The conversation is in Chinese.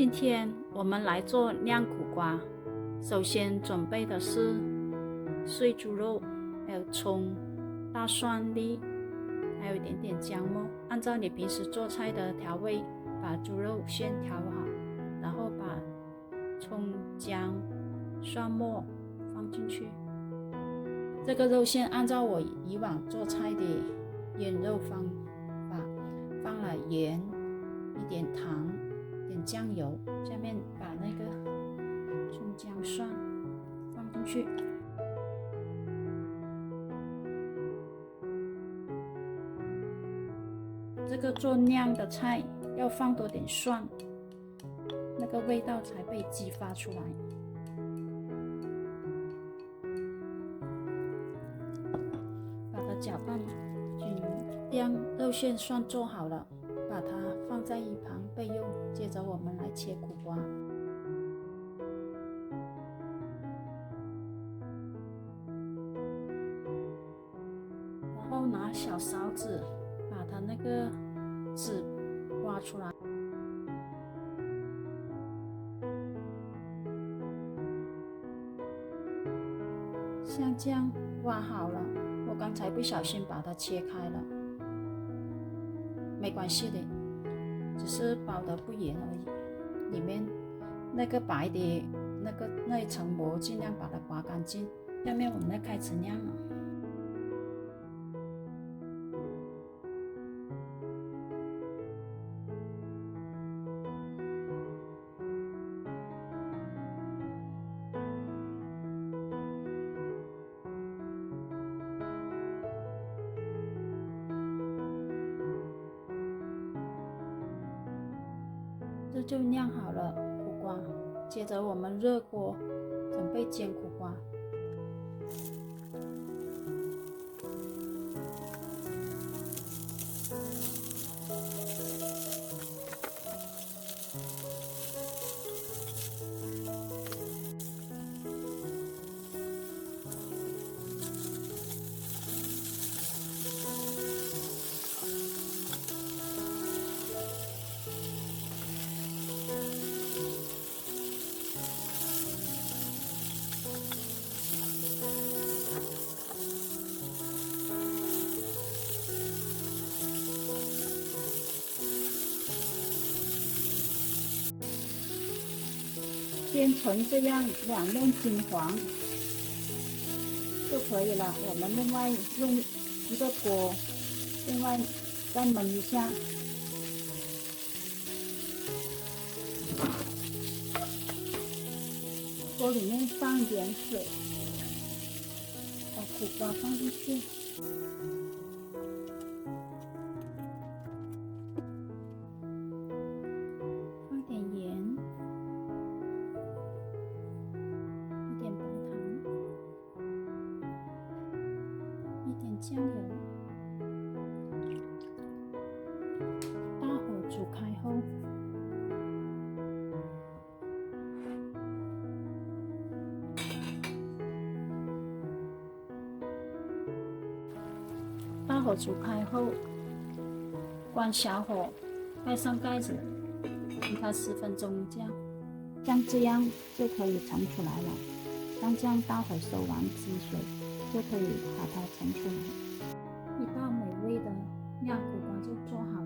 今天我们来做酿苦瓜。首先准备的是碎猪肉，还有葱、大蒜粒，还有一点点姜末。按照你平时做菜的调味，把猪肉先调好，然后把葱、姜、蒜末放进去。这个肉馅按照我以往做菜的腌肉方法，放了盐、一点糖、一点酱油，下面把那个葱、姜、蒜放进去。这个做酿的菜要放多点蒜，那个味道才被激发出来。把它搅拌均匀，让肉馅蒜做好了，把它放在一旁备用。接着我们来切苦瓜。然后拿小勺子把它那个籽挖出来。像这样挖好了，我刚才不小心把它切开了，没关系的，只是包得不严而已。里面那个白的那一层膜尽量把它刮干净。下面我们要开始酿了。这就酿好了苦瓜，接着我们热锅准备煎苦瓜。煎成这样两面金黄就可以了。我们另外用一个锅，另外再焖一下。锅里面放一点水，把苦瓜放进去。放点盐，一点白糖，一点酱油。大火煮开后，关小火，盖上盖子，等它10分钟这样。像这样就可以盛出来了。像这样大火收完汁水，就可以把它盛出来。一道美味的酿苦瓜就做好。